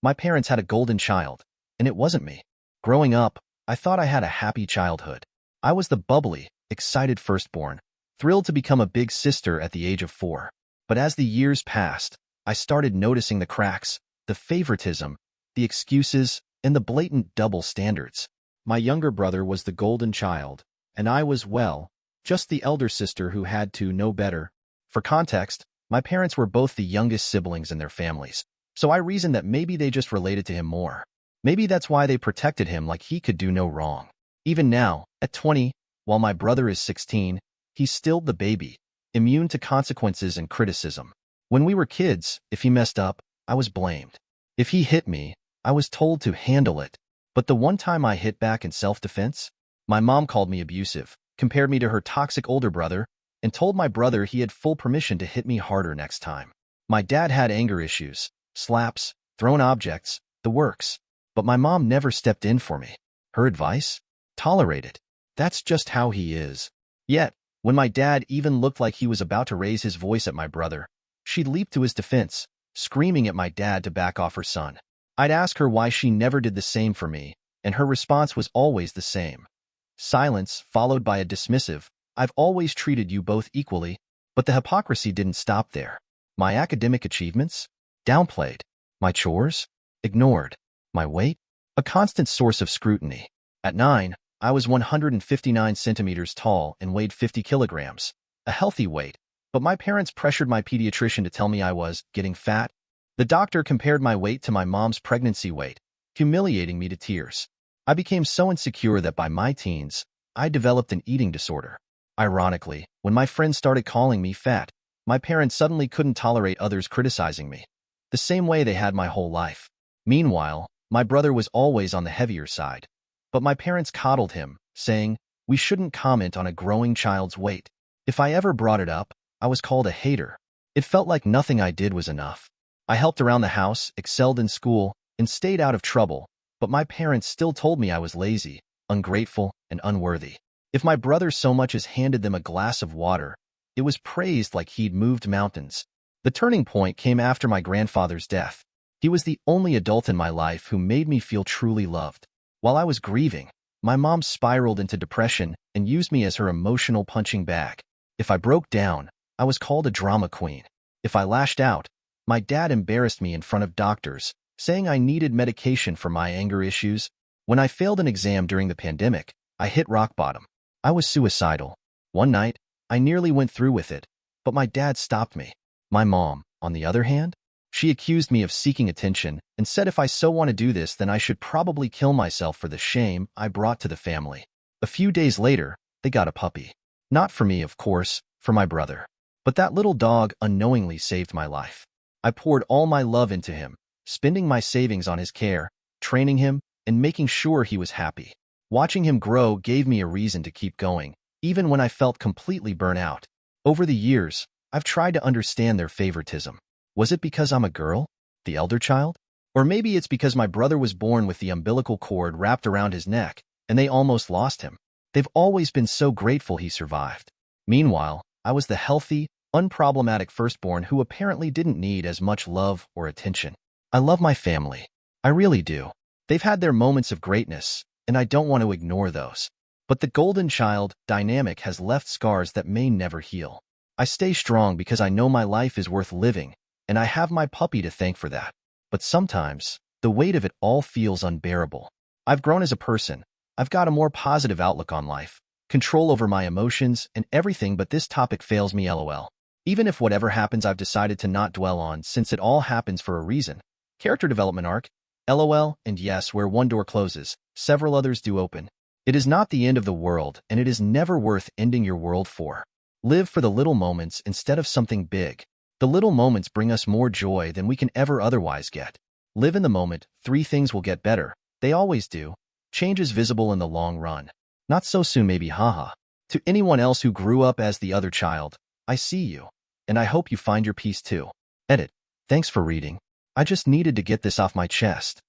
My parents had a golden child, and it wasn't me. Growing up, I thought I had a happy childhood. I was the bubbly, excited firstborn, thrilled to become a big sister at the age of 4. But as the years passed, I started noticing the cracks, the favoritism, the excuses, and the blatant double standards. My younger brother was the golden child, and I was, well, just the elder sister who had to know better. For context, my parents were both the youngest siblings in their families, so I reasoned that maybe they just related to him more. Maybe that's why they protected him like he could do no wrong. Even now, at 20, while my brother is 16, he's still the baby, immune to consequences and criticism. When we were kids, if he messed up, I was blamed. If he hit me, I was told to handle it. But the one time I hit back in self-defense, my mom called me abusive, compared me to her toxic older brother, and told my brother he had full permission to hit me harder next time. My dad had anger issues, slaps, thrown objects, the works. But my mom never stepped in for me. Her advice? Tolerate it. That's just how he is. Yet, when my dad even looked like he was about to raise his voice at my brother, she'd leap to his defense, screaming at my dad to back off her son. I'd ask her why she never did the same for me, and her response was always the same. Silence, followed by a dismissive, "I've always treated you both equally," but the hypocrisy didn't stop there. My academic achievements? Downplayed. My chores? Ignored. My weight? A constant source of scrutiny. At 9, I was 159 centimeters tall and weighed 50 kilograms, a healthy weight, but my parents pressured my pediatrician to tell me I was getting fat. The doctor compared my weight to my mom's pregnancy weight, humiliating me to tears. I became so insecure that by my teens, I developed an eating disorder. Ironically, when my friends started calling me fat, my parents suddenly couldn't tolerate others criticizing me, the same way they had my whole life. Meanwhile, my brother was always on the heavier side, but my parents coddled him, saying, "We shouldn't comment on a growing child's weight." If I ever brought it up, I was called a hater. It felt like nothing I did was enough. I helped around the house, excelled in school, and stayed out of trouble, but my parents still told me I was lazy, ungrateful, and unworthy. If my brother so much as handed them a glass of water, it was praised like he'd moved mountains. The turning point came after my grandfather's death. He was the only adult in my life who made me feel truly loved. While I was grieving, my mom spiraled into depression and used me as her emotional punching bag. If I broke down, I was called a drama queen. If I lashed out, my dad embarrassed me in front of doctors, saying I needed medication for my anger issues. When I failed an exam during the pandemic, I hit rock bottom. I was suicidal. One night, I nearly went through with it, but my dad stopped me. My mom, on the other hand, she accused me of seeking attention and said if I so want to do this, then I should probably kill myself for the shame I brought to the family. A few days later, they got a puppy. Not for me, of course, for my brother. But that little dog unknowingly saved my life. I poured all my love into him, spending my savings on his care, training him, and making sure he was happy. Watching him grow gave me a reason to keep going, even when I felt completely burnt out. Over the years, I've tried to understand their favoritism. Was it because I'm a girl, the elder child? Or maybe it's because my brother was born with the umbilical cord wrapped around his neck, and they almost lost him. They've always been so grateful he survived. Meanwhile, I was the healthy, unproblematic firstborn who apparently didn't need as much love or attention. I love my family. I really do. They've had their moments of greatness, and I don't want to ignore those. But the golden child dynamic has left scars that may never heal. I stay strong because I know my life is worth living, and I have my puppy to thank for that. But sometimes, the weight of it all feels unbearable. I've grown as a person. I've got a more positive outlook on life, control over my emotions, and everything, but this topic fails me, lol. Even if whatever happens I've decided to not dwell on since it all happens for a reason. Character development arc, lol, and yes, where one door closes, several others do open. It is not the end of the world, and it is never worth ending your world for. Live for the little moments instead of something big. The little moments bring us more joy than we can ever otherwise get. Live in the moment, 3 things will get better. They always do. Change is visible in the long run. Not so soon maybe, haha. To anyone else who grew up as the other child, I see you. And I hope you find your peace too. Edit. Thanks for reading. I just needed to get this off my chest.